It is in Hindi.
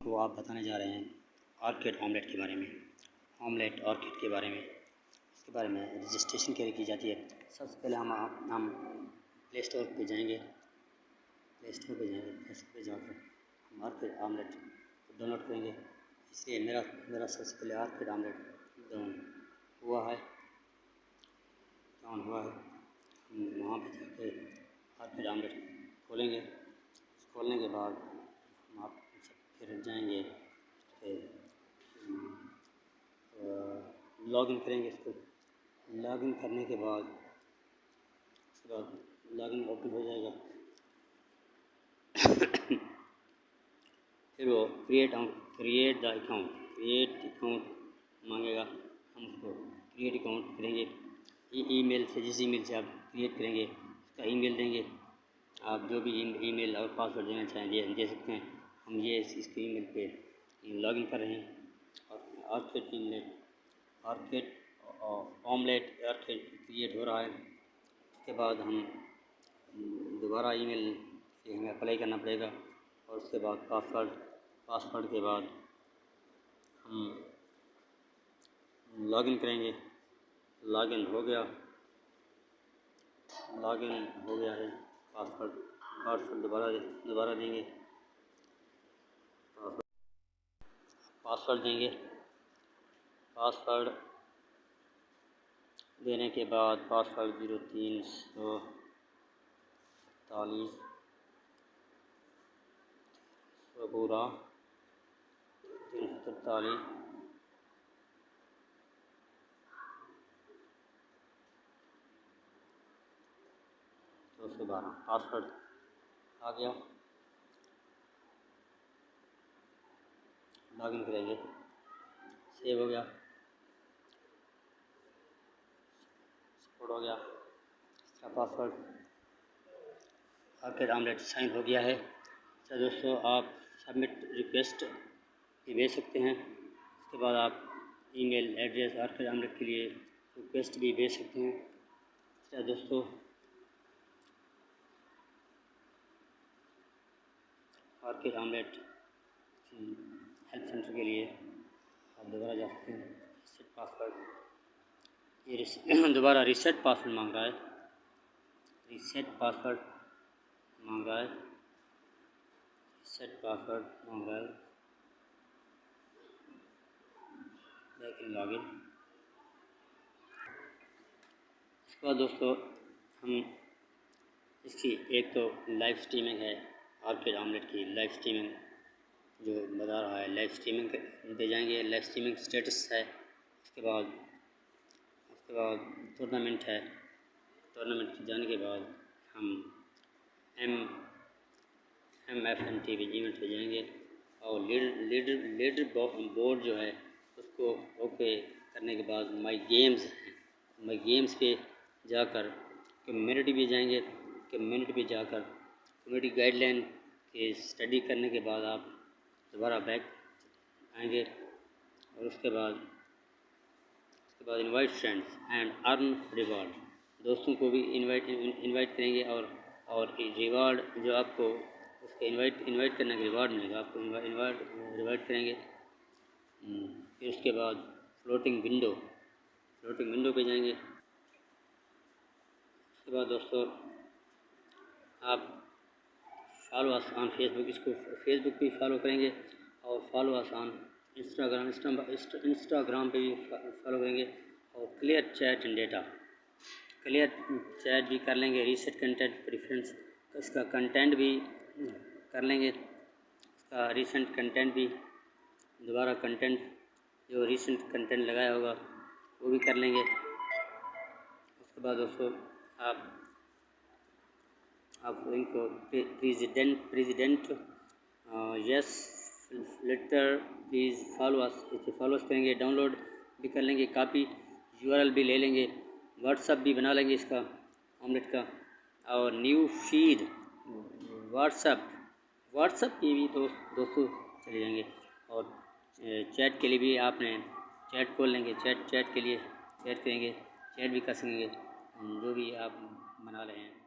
को आप बताने जा रहे हैं ऑर्किड ऑमलेट के बारे में। ऑमलेट ऑर्किड के बारे में, इसके बारे में रजिस्ट्रेशन कैसे की जाती है। सबसे पहले हम प्ले स्टोर पे जाएंगे। प्ले स्टोर पे जाकर हम ऑर्किड ऑमलेट डाउनलोड करेंगे। इसलिए मेरा सबसे पहले ऑर्किड ऑमलेट डाउन हुआ है। हम वहाँ पे जाकर ऑर्किड ऑमलेट खोलेंगे। खोलने के बाद हम आप फिर जाएंगे, लॉगिन करेंगे। इसको लॉगिन करने के बाद उसके बाद लॉगिन ओपन हो जाएगा। फिर वो क्रिएट द अकाउंट मांगेगा। हम उसको क्रिएट अकाउंट करेंगे। ईमेल से, जिस ईमेल से आप क्रिएट करेंगे उसका ईमेल देंगे। आप जो भी ईमेल और पासवर्ड देना चाहें दे सकते हैं। हम ये इसके ईमेल पे लॉगिन कर रहे हैं। और ऑर्किड ऑमलेट क्रिएट हो रहा है। उसके बाद हम दोबारा ईमेल से हमें अप्लाई करना पड़ेगा। और उसके बाद पासवर्ड के बाद हम लॉगिन करेंगे। लॉगिन हो गया है। पासवर्ड दोबारा देंगे। पासवर्ड देने के बाद पासवर्ड 0347 पूरा 343 212 पासवर्ड आ गया। लॉगिन करेंगे। सेव हो गया, सपोर्ट हो गया। इसका पासवर्ड ऑर्किड ऑमलेट साइन हो गया है। तो दोस्तों, आप सबमिट रिक्वेस्ट भी भेज सकते हैं। उसके बाद आप ईमेल एड्रेस ऑर्किड ऑमलेट के लिए रिक्वेस्ट भी भेज सकते हैं। तो दोस्तों, ऑर्किड ऑमलेट की हेल्प सेंटर के लिए आप दोबारा जा सकते हैं। रिसेट पासवर्ड, ये दोबारा रिसेट पासवर्ड मांग रहा है। रिसेट पासवर्ड मांग रहा है। लेकिन लॉगिन। इसके बाद दोस्तों, हम इसकी एक तो लाइव स्ट्रीमिंग है। ऑर्किड ऑमलेट की लाइव स्ट्रीमिंग जो बता रहा है, लाइव स्ट्रीमिंग पे जाएंगे। लाइव स्ट्रीमिंग स्टेटस है। उसके बाद टूर्नामेंट है। टूर्नामेंट जाने के बाद हम MFN TV इवेंट पे जाएंगे। और लीडर बोर्ड जो है उसको ओके करने के बाद माई गेम्स पे जाकर कम्युनिटी पे जाएंगे। कम्युनिटी पे जाकर कम्युनिटी गाइडलाइन की स्टडी करने के बाद आप दोबारा बैक आएंगे। और उसके बाद invite friends and earn reward, दोस्तों को भी इनवाइट करेंगे। और रिवार्ड जो आपको उसके इनवाइट करने के रिवार्ड मिलेगा, आपको इनवाइट करेंगे। फिर उसके बाद फ्लोटिंग विंडो पे जाएंगे। उसके बाद दोस्तों, आप फॉलो अस ऑन फेसबुक, इसको फेसबुक पे फॉलो करेंगे। और फॉलो अस ऑन इंस्टाग्राम पे भी फॉलो करेंगे। और क्लियर चैट भी कर लेंगे। रीसेट कंटेंट प्रेफरेंस, इसका कंटेंट भी कर लेंगे। इसका रीसेंट कंटेंट भी दोबारा कंटेंट जो रीसेंट कंटेंट लगाया होगा वो भी कर लेंगे। उसके बाद दोस्तों, आप इनको president yes letter please follow us, इसे फॉलो करेंगे। डाउनलोड भी कर लेंगे, कॉपी URL भी ले लेंगे। व्हाट्सअप भी बना लेंगे इसका ऑमलेट का। और न्यू फीड व्हाट्सअप पे भी दोस्तों चले जाएंगे। और चैट के लिए भी आपने चैट खोल लेंगे। चैट के लिए चैट करेंगे, चैट भी कर सकेंगे जो भी आप बना रहे हैं।